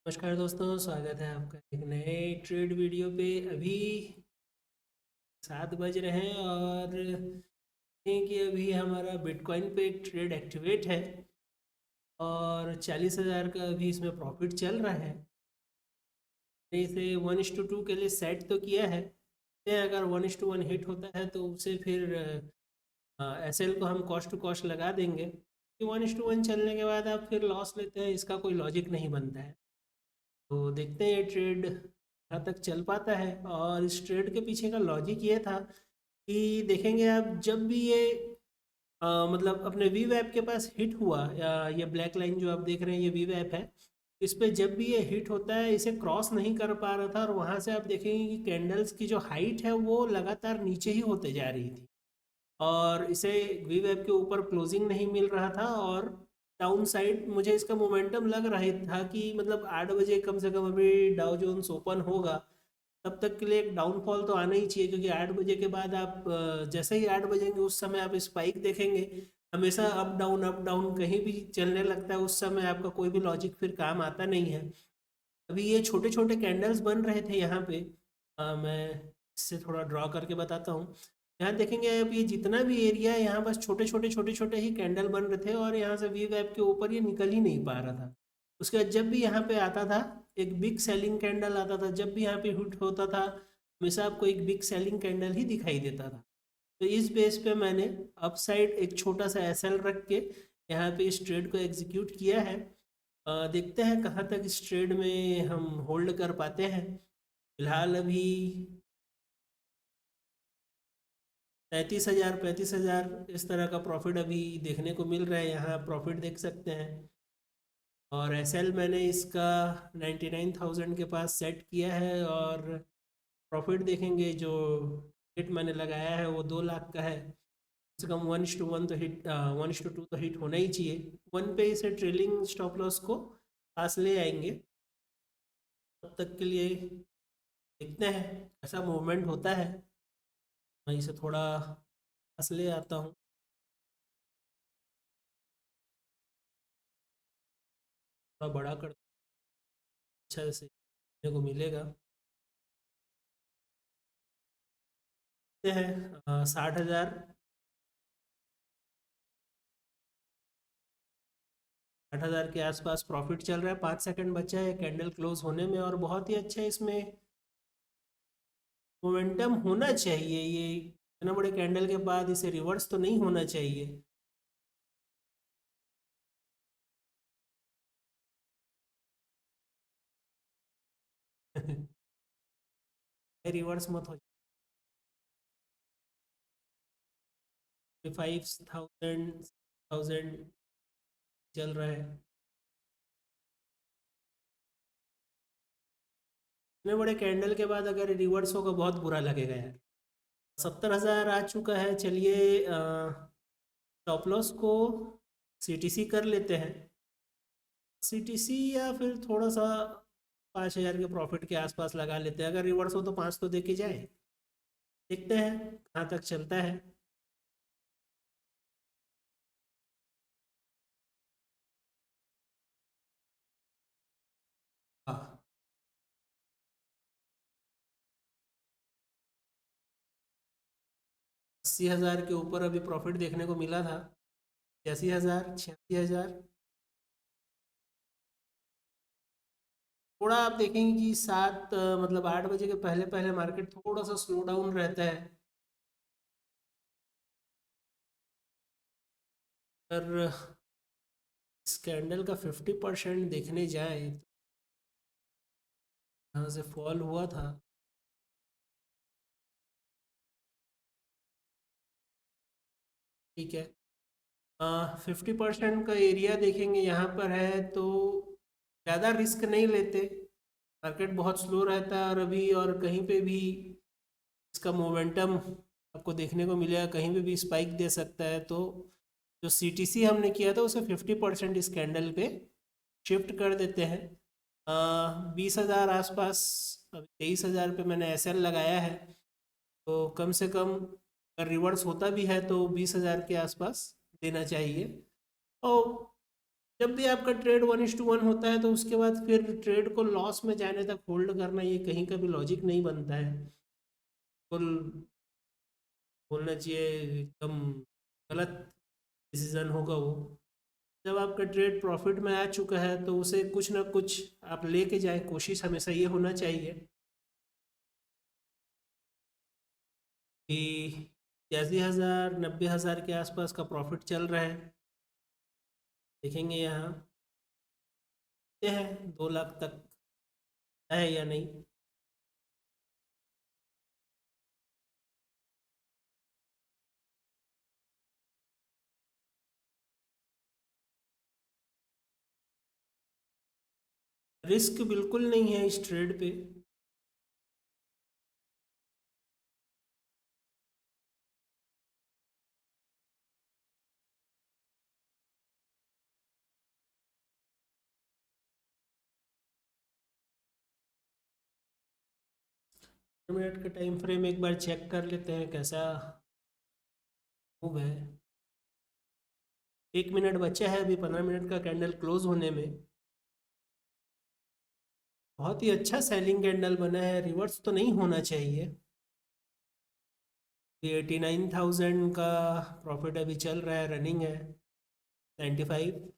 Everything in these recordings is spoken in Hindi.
नमस्कार दोस्तों, स्वागत है आपका एक नए ट्रेड वीडियो पे। अभी 7 बज रहे हैं और देखिए कि अभी हमारा बिटकॉइन पे ट्रेड एक्टिवेट है और 40,000 का अभी इसमें प्रॉफिट चल रहा है। मैंने इसे 1:2 के लिए सेट तो किया है। अगर 1:1 हिट होता है तो उसे फिर एस एल को हम कॉस्ट टू कॉस्ट लगा देंगे कि 1:1 चलने के बाद आप फिर लॉस लेते हैं, इसका कोई लॉजिक नहीं बनता है। तो देखते हैं ये ट्रेड कहाँ तक चल पाता है। और इस ट्रेड के पीछे का लॉजिक ये था कि देखेंगे आप, जब भी ये मतलब अपने वी वैप के पास हिट हुआ, या ये ब्लैक लाइन जो आप देख रहे हैं ये वी वैप है, इस पे जब भी ये हिट होता है इसे क्रॉस नहीं कर पा रहा था और वहाँ से आप देखेंगे कि कैंडल्स की जो हाइट है वो लगातार नीचे ही होते जा रही थी और इसे वी वेब के ऊपर क्लोजिंग नहीं मिल रहा था। और डाउन साइड मुझे इसका मोमेंटम लग रहा था कि मतलब 8 बजे कम से कम अभी डाउ जोन्स ओपन होगा, तब तक के लिए एक डाउनफॉल तो आना ही चाहिए, क्योंकि 8 बजे के बाद आप जैसे ही 8 बजेंगे उस समय आप स्पाइक देखेंगे। हमेशा अप डाउन कहीं भी चलने लगता है, उस समय आपका कोई भी लॉजिक फिर काम आता नहीं है। अभी ये छोटे छोटे कैंडल्स बन रहे थे यहाँ पे। मैं इससे थोड़ा ड्रॉ करके बताता हूँ। यहाँ देखेंगे अब ये जितना भी एरिया है यहाँ बस छोटे छोटे ही कैंडल बन रहे थे और यहाँ से वी वेब के ऊपर ये निकल ही नहीं पा रहा था। उसके बाद जब भी यहाँ पे आता था एक बिग सेलिंग कैंडल आता था, जब भी यहाँ पे हिट होता था हमेशा आपको एक बिग सेलिंग कैंडल ही दिखाई देता था। तो इस बेस पे मैंने अपसाइड एक छोटा सा एस एल रख के यहाँ पे इस ट्रेड को एग्जीक्यूट किया है। देखते हैं कहाँ तक इस ट्रेड में हम होल्ड कर पाते हैं। फिलहाल अभी 35,000 इस तरह का प्रॉफिट अभी देखने को मिल रहा है, यहाँ प्रॉफिट देख सकते हैं। और एस एल मैंने इसका 99,000 के पास सेट किया है और प्रॉफिट देखेंगे जो हिट मैंने लगाया है वो 2 लाख का है। कम से कम 1:1 तो हिट, 1:2 तो हिट होना ही चाहिए। 1 पे इसे ट्रेलिंग स्टॉप लॉस को पास ले आएंगे। तब तक के लिए देखते हैं कैसा मूवमेंट होता है। मैं इसे थोड़ा पास ले आता हूँ, थोड़ा बड़ा कर, अच्छा से देखने को मिलेगा। देखते हैं 60,000, 60,000 के आसपास प्रॉफिट चल रहा है। 5 सेकंड बचा है कैंडल क्लोज होने में और बहुत ही अच्छा इसमें मोमेंटम होना चाहिए। ये इतना बड़े कैंडल के बाद इसे रिवर्स तो नहीं होना चाहिए। रिवर्स मत हो। 5,000 चल रहा है। इतने बड़े कैंडल के बाद अगर रिवर्स होगा बहुत बुरा लगेगा यार। 70,000 आ चुका है। चलिए स्टॉप लॉस को सीटीसी कर लेते हैं। सीटीसी या फिर थोड़ा सा 5,000 के प्रॉफिट के आसपास लगा लेते हैं। अगर रिवर्स हो तो 5 तो देके जाए। देखते हैं कहाँ तक चलता है। हाँ, 80,000 के ऊपर अभी प्रॉफिट देखने को मिला था। 86,000, 86,000। थोड़ा आप देखेंगे कि 8 बजे के पहले पहले मार्केट थोड़ा सा स्लो डाउन रहता है। अगर इस कैंडल का 50% देखने जाए तो यहाँ से फॉल हुआ था। ठीक है, 50% का एरिया देखेंगे यहाँ पर है तो ज़्यादा रिस्क नहीं लेते। मार्केट बहुत स्लो रहता है और अभी और कहीं पे भी इसका मोमेंटम आपको देखने को मिलेगा, कहीं पे भी स्पाइक दे सकता है। तो जो सीटीसी हमने किया था उसे 50% इस कैंडल पे शिफ्ट कर देते हैं। 20,000 आसपास, अभी 23,000 पे मैंने एस एल लगाया है। तो कम से कम अगर रिवर्स होता भी है तो 20,000 के आसपास देना चाहिए। और जब भी आपका ट्रेड 1:1 होता है तो उसके बाद फिर ट्रेड को लॉस में जाने तक होल्ड करना, ये कहीं का भी लॉजिक नहीं बनता है। कुल बोलना चाहिए एकदम गलत डिसीजन होगा वो। जब आपका ट्रेड प्रॉफिट में आ चुका है तो उसे कुछ ना कुछ आप लेके जाएं, कोशिश हमेशा ये होना चाहिए कि 80,000 90,000 के आसपास का प्रॉफिट चल रहा है। देखेंगे यहाँ ये है 2 लाख तक है या नहीं। रिस्क बिल्कुल नहीं है इस ट्रेड पे। मिनट का टाइम फ्रेम एक बार चेक कर लेते हैं कैसा मूव है। 1 मिनट बचा है अभी 15 मिनट का कैंडल क्लोज होने में। बहुत ही अच्छा सेलिंग कैंडल बना है, रिवर्स तो नहीं होना चाहिए। ये 89,000 का प्रॉफिट अभी चल रहा है, रनिंग है 95।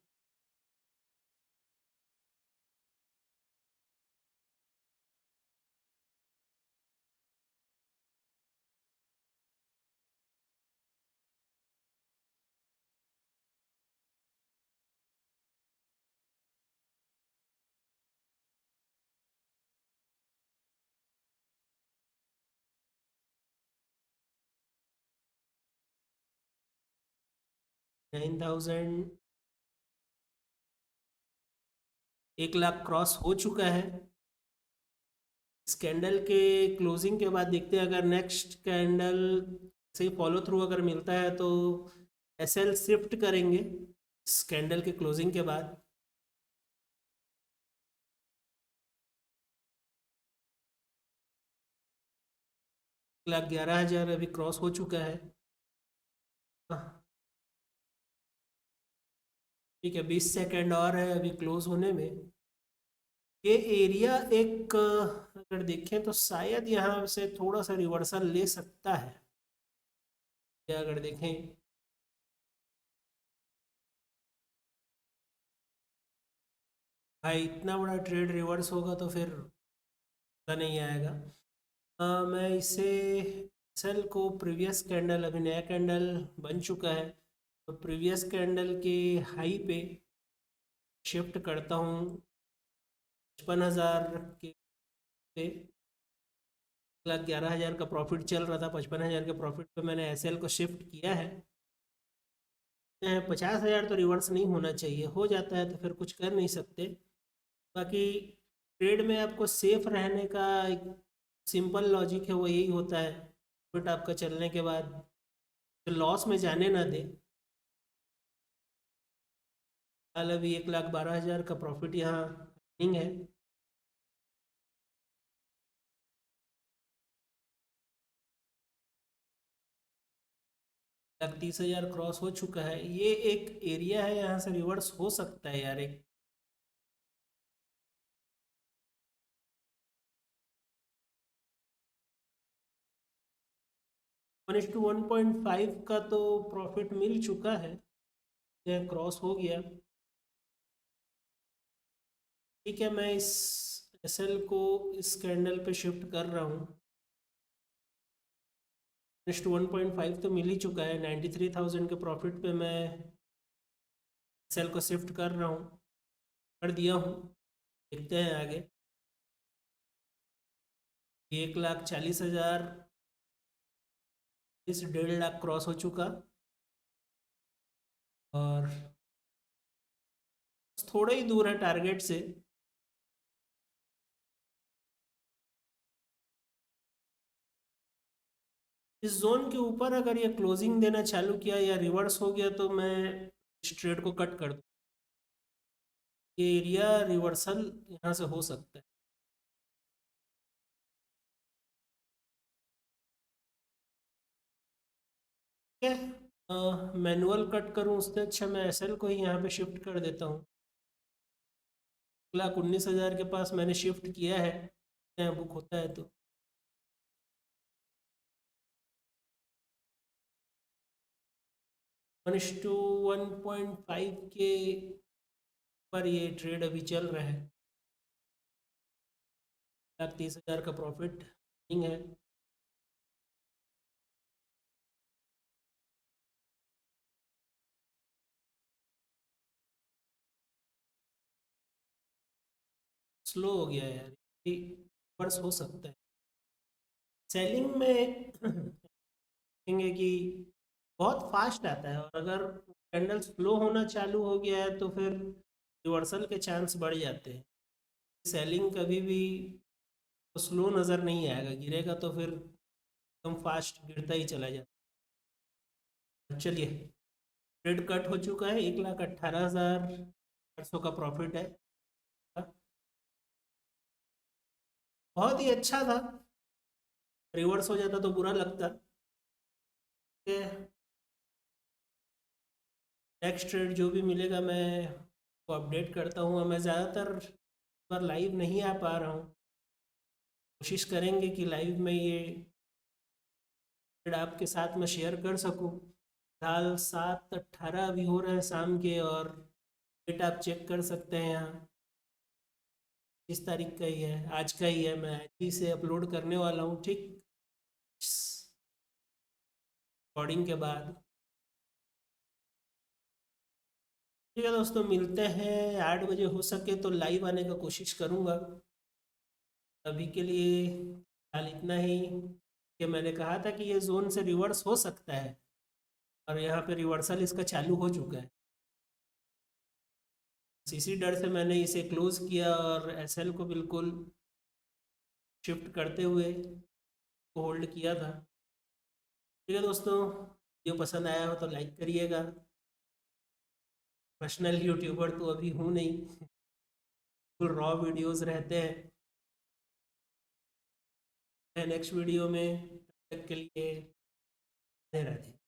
9,000 1 लाख क्रॉस हो चुका है। इस कैंडल के क्लोजिंग के बाद देखते हैं, अगर नेक्स्ट कैंडल से फॉलो थ्रू अगर मिलता है तो एसएल शिफ्ट करेंगे इस कैंडल के क्लोजिंग के बाद। लाख 11,000 अभी क्रॉस हो चुका है। ठीक है, 20 सेकेंड और है अभी क्लोज होने में। ये एरिया एक अगर देखें तो शायद यहाँ से थोड़ा सा रिवर्सल ले सकता है। या अगर देखें भाई इतना बड़ा ट्रेड रिवर्स होगा तो फिर पता नहीं आएगा। मैं इसे सेल को प्रीवियस कैंडल, अभी नया कैंडल बन चुका है तो प्रीवियस कैंडल के हाई पे शिफ्ट करता हूँ 55,000 के पे। 1,11,000 का प्रॉफिट चल रहा था, 55,000 के प्रॉफिट पे मैंने एसएल को शिफ्ट किया है। 50,000 तो रिवर्स नहीं होना चाहिए, हो जाता है तो फिर कुछ कर नहीं सकते। बाकी ट्रेड में आपको सेफ रहने का एक सिंपल लॉजिक है, वो यही होता है प्रॉफिट आपका चलने के बाद तो लॉस में जाने ना दे। हाल अभी 1,12,000 का प्रॉफिट यहाँ रनिंग है। लाख 30,000 क्रॉस हो चुका है, ये एक एरिया है यहाँ से रिवर्स हो सकता है यार। एक 1:1.5 का तो प्रॉफिट मिल चुका है, यह क्रॉस हो गया। ठीक है, मैं इस एसएल को इस कैंडल पे शिफ्ट कर रहा हूँ। 1:1.5 तो मिल ही चुका है, 93,000 के प्रॉफिट पे मैं एसएल को शिफ्ट कर रहा हूँ, कर दिया हूँ। देखते हैं आगे। 1,40,000 इस 1.5 लाख क्रॉस हो चुका और थोड़ा ही दूर है टारगेट से। इस जोन के ऊपर अगर ये क्लोजिंग देना चालू किया या रिवर्स हो गया तो मैं इस ट्रेड को कट कर दूँ। ये एरिया रिवर्सल यहाँ से हो सकता है। ठीक है, मैनुअल कट करूँ उससे अच्छा मैं एसएल को ही यहाँ पे शिफ्ट कर देता हूँ। 1,19,000 के पास मैंने शिफ्ट किया है, बुक होता है तो 1:1.5 के पर ये ट्रेड अभी चल रहा है। 1,30,000 का प्रॉफिट है। स्लो हो गया यार, वर्ष हो सकता है। सेलिंग में देखेंगे कि बहुत फास्ट आता है, और अगर कैंडल स्लो होना चालू हो गया है तो फिर रिवर्सल के चांस बढ़ जाते हैं। सेलिंग कभी भी स्लो नज़र नहीं आएगा, गिरेगा तो फिर एकदम फास्ट गिरता ही चला जाता। चलिए, ट्रेड कट हो चुका है, 1,18,400 का प्रॉफिट है। बहुत ही अच्छा था, रिवर्स हो जाता तो बुरा लगता। नेक्स्ट ट्रेड जो भी मिलेगा मैं को अपडेट करता हूँ। मैं ज़्यादातर पर लाइव नहीं आ पा रहा हूँ, कोशिश करेंगे कि लाइव में ये ट्रेड आपके साथ में शेयर कर सकूँ। फिलहाल 7:18 अभी हो रहा है शाम के, और डेट आप चेक कर सकते हैं यहाँ। इस तारीख का ही है, आज का ही है, मैं आज ही से अपलोड करने वाला हूँ, ठीक रिकॉर्डिंग के बाद। ठीक है दोस्तों, मिलते हैं 8 बजे, हो सके तो लाइव आने का कोशिश करूँगा। अभी के लिए फिलहाल इतना ही, कि मैंने कहा था कि ये जोन से रिवर्स हो सकता है, और यहाँ पे रिवर्सल इसका चालू हो चुका है। इसी डर से मैंने इसे क्लोज किया और एसएल को बिल्कुल शिफ्ट करते हुए को होल्ड किया था। ठीक है दोस्तों, वीडियो पसंद आया हो तो लाइक करिएगा। प्रोफेशनल यूट्यूबर तो अभी हूँ नहीं, फुल रॉ वीडियोस रहते हैं। नेक्स्ट वीडियो में, तब तक के लिए राधे राधे।